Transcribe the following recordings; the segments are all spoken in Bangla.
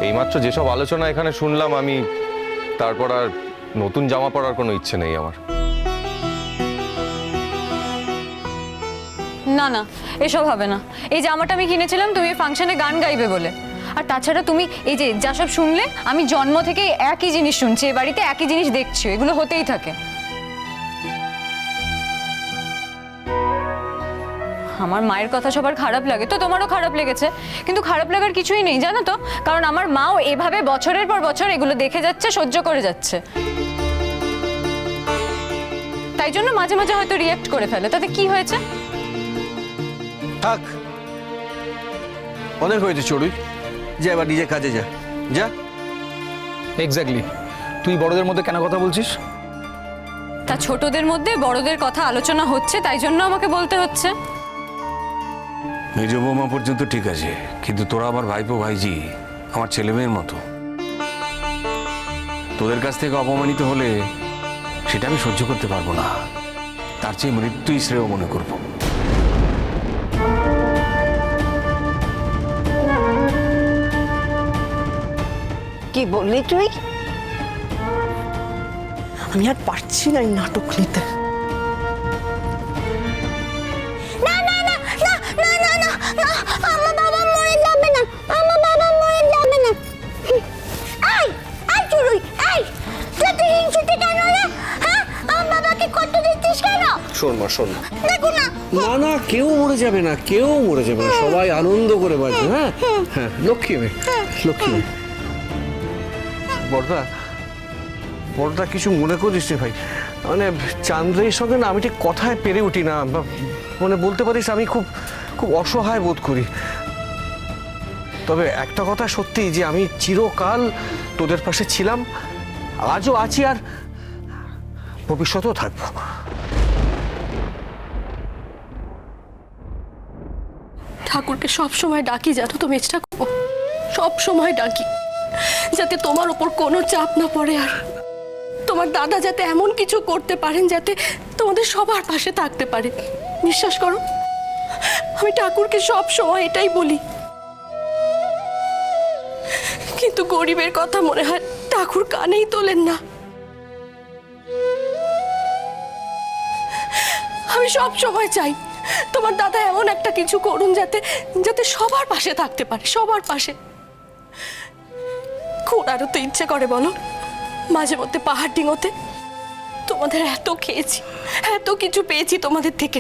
এইমাত্র যেসব আলোচনা এখানে শুনলাম আমি, তারপর আর নতুন জামা পরার কোনো ইচ্ছে নেই আমার। না না, এসব হবে না। এই জামাটা আমি কিনেছিলাম তুমি ফাংশনে গান গাইবে বলে। আর তাছাড়া তুমি এই যে যা সব শুনলে, আমি জন্ম থেকে একই জিনিস শুনছি, এ বাড়িতে একই জিনিস দেখছি, এগুলো হতেই থাকে। আমার মায়ের কথা সবার খারাপ লাগে তো তোমারও খারাপ লেগেছে, কিন্তু খারাপ লাগার কিছুই নেই জানো তো, কারণ আমার মাও এভাবে বছরের পর বছর এগুলো দেখে যাচ্ছে, সহ্য করে যাচ্ছে। তাই জন্য মাঝে মাঝে হয়তো রিঅ্যাক্ট করে ফেলে, তাতে কি হয়েছে? থাক, অনেক হয়েছে চড়ুই, যা এবার নিজের কাজে যা যা। এক্স্যাক্টলি, তুই বড়দের মধ্যে কেন কথা বলছিস? তা ছোটদের মধ্যে বড়দের কথা আলোচনা হচ্ছে, তাই জন্য আমাকে বলতে হচ্ছে। মেজ বৌমা পর্যন্ত ঠিক আছে, কিন্তু তোরা আমার ভাইপো ভাইজি, আমার ছেলে মেয়ের মতো। তোদের কাছ থেকে অপমানিত হলে সেটা আমি সহ্য করতে পারবো না, তার চেয়ে মৃত্যুই শ্রেয় মনে করবো। কি বললি তুই? আমি আর পারছি না এই নাটক নিতে। না না না না না না না না, আমার বাবা মরে যাবে না, আমার বাবা মরে যাবে না। এই এই চুরুই, এই তুই তো হিংসুটে কেন রে? হ্যাঁ, আমার বাবাকে কত দিচ্ছিস কেন? শোন মা, শোন। দেখো না। না না, কেউ মরে যাবে না, কেউ মরে যাবে না, সবাই আনন্দ করে বাঁচবে। হ্যাঁ হ্যাঁ, লক্ষ্মী মেয়ে, লক্ষ্মী মেয়ে। বড়দা, বড়দা কিছু মনে করিস রে ভাই, মানে চান্দ্রের সঙ্গে না আমি ঠিক কথায় পেরে উঠি না, মানে বলতে পারিস আমি খুব খুব অসহায় বোধ করি। তবে একটা কথা সত্যি যে আমি চিরকাল তোদের পাশে ছিলাম, আজও আছি, আর ভবিষ্যতেও থাকবো। ঠাকুরকে সব সময় ডাকি, জানো তো মেজ ঠাকুর, সব সময় ডাকি যাতে তোমার ওপর কোনো চাপ না পড়ে, আর তোমার দাদা যাতে এমন কিছু করতে পারেন যাতে তোমাদের সবার পাশে থাকতে পারে। বিশ্বাস করো, আমি ঠাকুরকে সব সময় এটাই বলি, কিন্তু গরিবের কথা মনে হয় ঠাকুর কানেই তোলেন না। আমি সব সময় চাই তোমার দাদা এমন একটা কিছু করুন যাতে যাতে সবার পাশে থাকতে পারে, সবার পাশে। ঘোরারও তো ইচ্ছে করে বলো, মাঝে মধ্যে পাহাড় ডিঙোতে। তোমাদের এত খেয়েছি, এত কিছু পেয়েছি তোমাদের থেকে,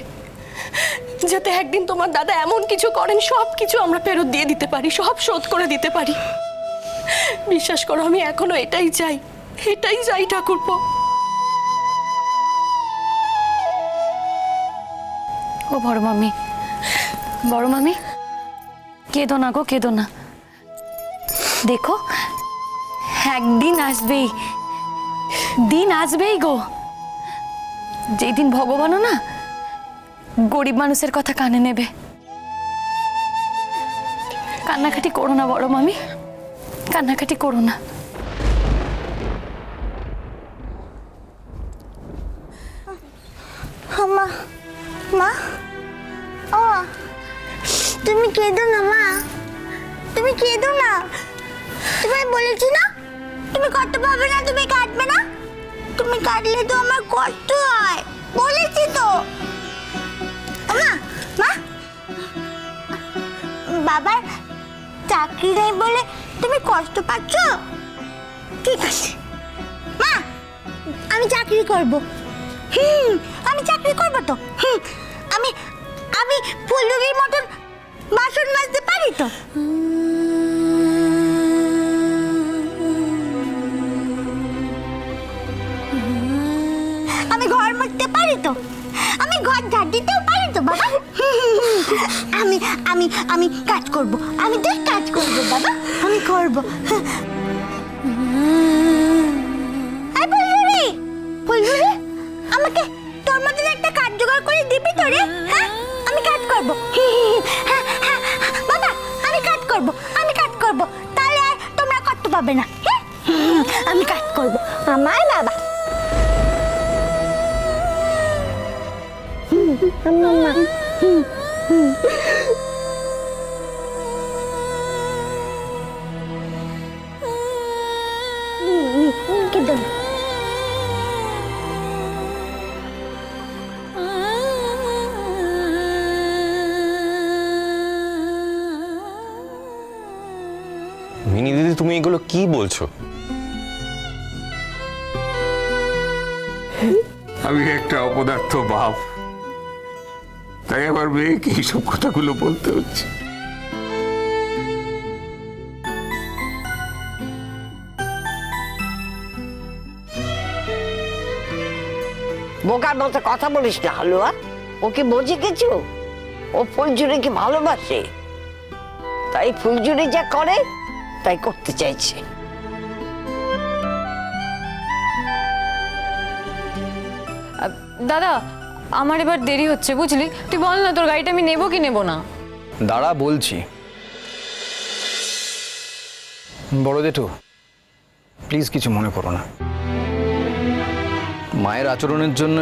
যাতে একদিন তোমার দাদা এমন কিছু করেন সব কিছু আমরা ফেরত দিয়ে দিতে পারি, সব শোধ করে দিতে পারি। বিশ্বাস করো, আমি এখনো এটাই চাই, এটাই চাই ঠাকুরপো। ও বড় মামি, বড় মামি, কেঁদো না গো, কেঁদো না। দেখো, একদিন আসবেই, দিন আসবেই গো, যেই দিন ভগবানও না গরিব মানুষের কথা কানে নেবে। কান্নাকাটি করো না বড় মামি, কান্নাকাটি করো না। মা, মা, ও তুমি কেঁদো না মা, তুমি কেঁদো না। তোমায় বলেছি না তুমি কষ্ট পাবে না, তুমি কাঁদবে না। তুমি কাঁদলে তো আমার কষ্ট হয়, বলেছি তো। মা, মা, বাবার চাকরি নেই বলে তুমি কষ্ট পাচ্ছ? ঠিক আছে মা, আমি চাকরি করব। আমি চাকরি করব তো। আমি আমি ফুলুরির মতন বাসন মাজতে পারি তো। আমি ঘর মুছতে পারি তো, আমি ঘর ঝাড় দিতেও পারি তো বাবা। আমি আমি আমি কাজ করব, আমি তো কাজ করব বাবা, আমি করব। এই ফুলুরি, ফুলুরি, আমাকে তোর মতন একটা কাজ জোগাড় করে দিবি তো রে? হ্যাঁ, আমি কাজ করব। বাবা, আমি কাজ করব, আমি কাজ করব, তাহলে আর তোমরা কষ্ট পাবে না। আমি কাজ করব, আমার বাবা। কেঁদো না। মিনি দিদি, তুমি এগুলো কি বলছো? আমি একটা অপদার্থ বাপ, তাই আবার মেয়েকে এইসব কথাগুলো বলতে হচ্ছে। বোকার মতো কথা বলিস না হালুয়া। ও কি বোঝে কিছু? ও ফুলঝুরিকে ভালোবাসে, তাই ফুলঝুরি যা করে তাই করতে চাইছে। দাদা, আমার এবার দেরি হচ্ছে বুঝলি, তুই বল না তোর গাড়িটা আমি নেবো কি নেবো না। দাঁড়া বলছি। বড় জেঠু, প্লিজ কিছু মনে করো না। মায়ের আচরণের জন্য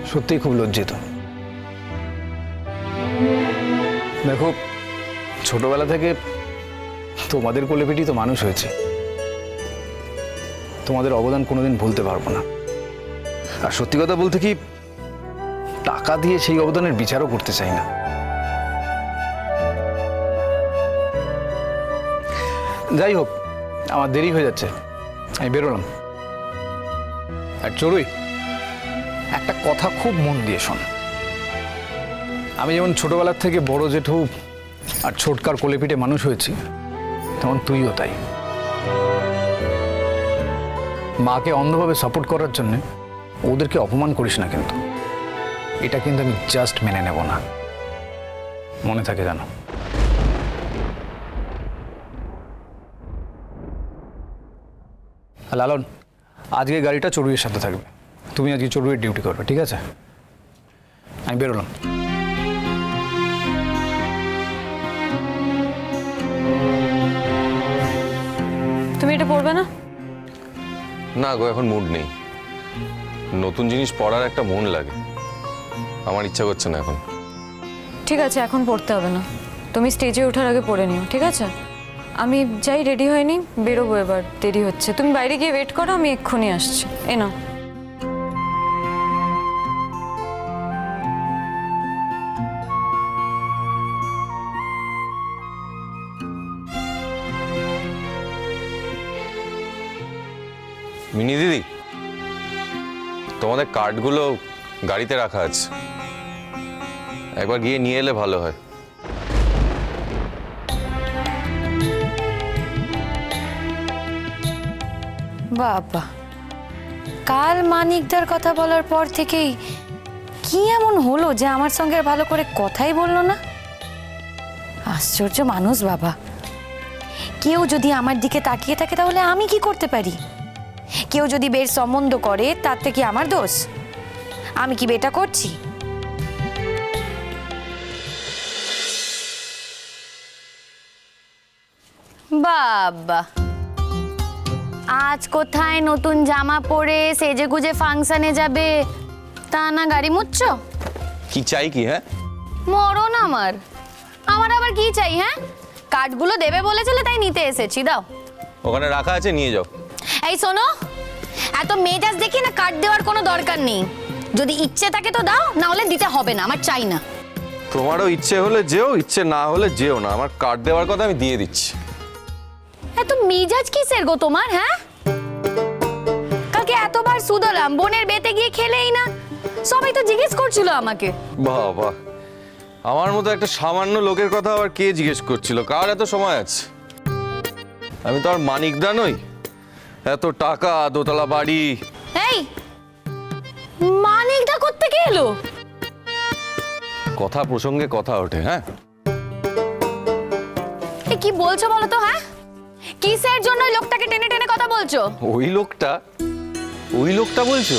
সত্যিই খুব লজ্জিত। দেখো, ছোটবেলা থেকে তোমাদের কোলে পিঠেই তো মানুষ হয়েছে, তোমাদের অবদান কোনোদিন ভুলতে পারবো না। আর সত্যি কথা বলতে কি, টাকা দিয়ে সেই অবদানের বিচারও করতে চাই না। যাই হোক, আমার দেরি হয়ে যাচ্ছে, আমি বেরোলাম। আর চড়ুই, একটা কথা খুব মন দিয়ে শোন। আমি যেমন ছোটবেলার থেকে বড় জেঠু আর ছোটকার কোলে পিঠে মানুষ হয়েছি, তেমন তুইও তাই। মাকে অন্ধভাবে সাপোর্ট করার জন্য ওদেরকে অপমান করিস না, কিন্তু এটা কিন্তু আমি জাস্ট মেনে নেব না, মনে থাকে জানো। লালন, আজকে গাড়িটা চড়ুইয়ের সাথে থাকবে, তুমি আজকে চড়ুইয়ের ডিউটি করবে, ঠিক আছে? আমি বেরোলাম। তুমি এটা পড়বে না? না গো, এখন মুড নেই। নতুন জিনিস পড়ার একটা মন লাগে, আমার ইচ্ছা করছে না এখন। ঠিক আছে, এখন পড়তে হবে না, তুমি স্টেজে ওঠার আগে পড়ে নিও, ঠিক আছে? আমি যাই, রেডি হয়নি, বেরোবো এবার, দেরি হচ্ছে। তুমি বাইরে গিয়ে ওয়েট করো, আমি এক্ষুনি আসছি। এ নাও। মিনি দিদি, তোমাদের কার্ডগুলো গাড়িতে রাখা আছে, একবার গিয়ে নিয়ে এলে ভালো হয়। বাবা, কাল মানিকদার কথা বলার পর থেকেই কি এমন হলো যে আমার সঙ্গে আর ভালো করে কথাই বললো না? আশ্চর্য মানুষ বাবা। কেউ যদি আমার দিকে তাকিয়ে থাকে তাহলে আমি কি করতে পারি? কেউ যদি বের সম্বন্ধ করে তাতে কি আমার দোষ? আমি কি বেটা করছি? বাবা, আজ কোথায় নতুন জামা পরে সেজে গুজে ফাংশনে যাবে, তা না গাড়ি মুচ্ছো? কি চাই কি? হ্যাঁ, মরণ আমার আবার কি চাই? হ্যাঁ, কার্ডগুলো দেবে বলেছিলে তাই নিতে এসেছি, দাও। ওখানে রাখা আছে, নিয়ে যাও। এই শোনো, এত মেজাজ দেখি না কার্ড দেওয়ার কোনো দরকার নেই। যদি ইচ্ছে থাকে তো দাও, না হলে দিতে হবে না, আমার চাই না। তোমারও ইচ্ছে হলে যেও, ইচ্ছে না হলে যেও না, আমার কার্ড দেওয়ার কথা আমি দিয়ে দিচ্ছি। এত মেজাজ কিসের গো তোমার? হ্যাঁ, কালকে এতবার শুধলাম, বোনের বেতে গিয়ে খেলেই না, সবাই তো জিজ্ঞেস করছিল আমাকে। বাবা, আমার মতো একটা সামান্য লোকের কথা আবার কে জিজ্ঞেস করছিল? কার এত সময় আছে? আমি তো আর মানিকদা নই, এত টাকা, দোতলা বাড়ি। এই মানিকদা করতে কে এলো? কথা প্রসঙ্গে কথা ওঠে। হ্যাঁ, এ কি বলছো বলো তো? হ্যাঁ, কিসের জন্য ওই লোকটাকে টেনে টেনে কথা বলছো? ওই লোকটা বলছো?